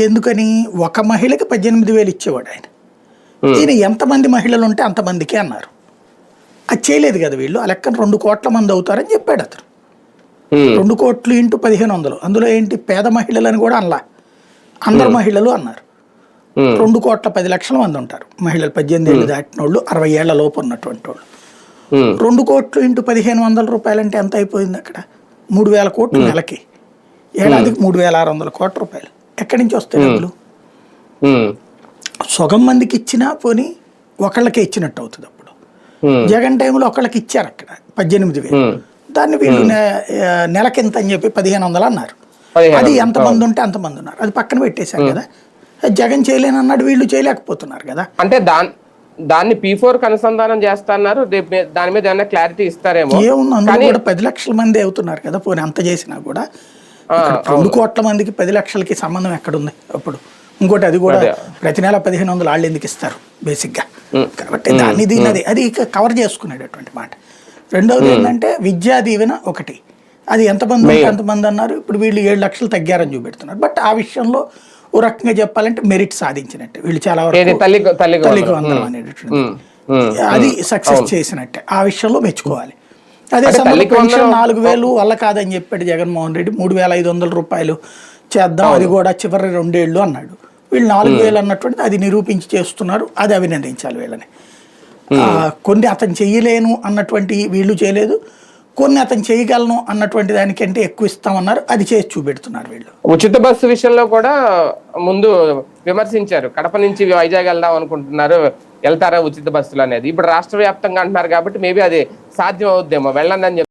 ఎందుకని ఒక మహిళకి 18,000 ఇచ్చేవాడు ఆయన. ఈయన ఎంతమంది మహిళలు ఉంటే అంతమందికే అన్నారు. అది చేయలేదు కదా వీళ్ళు. ఆ లెక్కన 2 కోట్ల మంది అవుతారని చెప్పాడు అతను. 2 కోట్లు ఇంటూ 1500, అందులో ఏంటి పేద మహిళలని కూడా అనలా, అందరు మహిళలు అన్నారు. 2 కోట్ల 10 లక్షల మంది ఉంటారు మహిళలు, 18 ఏళ్ళు దాటిన వాళ్ళు, 60 ఏళ్ల లోపు ఉన్నటువంటి వాళ్ళు. 2 కోట్లు ఇంటూ 1500 రూపాయలు అంటే ఎంత అయిపోయింది అక్కడ? 3,000 కోట్లు నెలకి, ఏడాదికి 3,600 కోట్ల రూపాయలు. ఎక్కడి నుంచి వస్తాయి డబ్బులు? సగం మందికి ఇచ్చినా పోనీ ఒకళ్ళకే ఇచ్చినట్టు అవుతుంది. అప్పుడు జగన్ టైంలో ఒకళ్ళకి ఇచ్చారు అక్కడ 18,000, దాన్ని వీళ్ళు నెలకింత అని చెప్పి 1,500 అన్నారు. అది ఎంతమంది ఉంటే అంతమంది ఉన్నారు, అది పక్కన పెట్టేశారు కదా. జగన్ చేయలేనన్నాడు, వీళ్ళు చేయలేకపోతున్నారు కదా. అంటే దాన్ని P4 కి అనుసంధానం చేస్తున్నారు. దాని మీద ఏమైనా క్లారిటీ ఇస్తారేమో. ఏముంది, అందులో కూడా 10 లక్షల మంది అవుతున్నారు కదా. పోనీ అంత చేసినా కూడా 2 కోట్ల మందికి 10 లక్షలకి సంబంధం ఎక్కడుంది అప్పుడు? ఇంకోటి అది కూడా ప్రతి నెల 1,500 వాళ్ళు ఎందుకు ఇస్తారు బేసిక్గా? కాబట్టి దాన్ని దీన్ని అది కవర్ చేసుకునేటటువంటి మాట. రెండవది ఏంటంటే విద్యా దీవెన ఒకటి, అది ఎంతమంది ఉంటే అంతమంది అన్నారు. ఇప్పుడు వీళ్ళు 7 లక్షలు తగ్గారని చూపెడుతున్నారు. బట్ ఆ విషయంలో ఓ రకంగా చెప్పాలంటే మెరిట్ సాధించినట్టే వీళ్ళు. చాలా వరకు తల్లికి వందనం అనేటటువంటి అది సక్సెస్ చేసినట్టే, ఆ విషయంలో మెచ్చుకోవాలి. అదే సమయంలో పెన్షన్ 4,000 వల్ల కాదని చెప్పాడు జగన్మోహన్ రెడ్డి. 3,500 రూపాయలు చేద్దాం, అది కూడా చివరి 2 ఏళ్ళు అన్నాడు. వీళ్ళు 4,000 అన్నటువంటిది అది నిరూపించి చేస్తున్నారు, అది అభినందించాలి వీళ్ళని. కొన్ని అతను చెయ్యలేను అన్నటువంటి వీళ్ళు చేయలేదు, కొన్ని అతను చేయగలను అన్నటువంటి దానికంటే ఎక్కువ ఇస్తామన్నారు, అది చేసి చూపెడుతున్నారు వీళ్ళు. ఉచిత బస్సు విషయంలో కూడా ముందు విమర్శించారు. కడప నుంచి వైజాగ్ వెళ్దాం అనుకుంటున్నారు, వెళ్తారా ఉచిత బస్సులు అనేది. ఇప్పుడు రాష్ట్ర వ్యాప్తంగా అంటున్నారు కాబట్టి మేబీ అది సాధ్యం అవుద్దేమో, వెళ్ళండి అని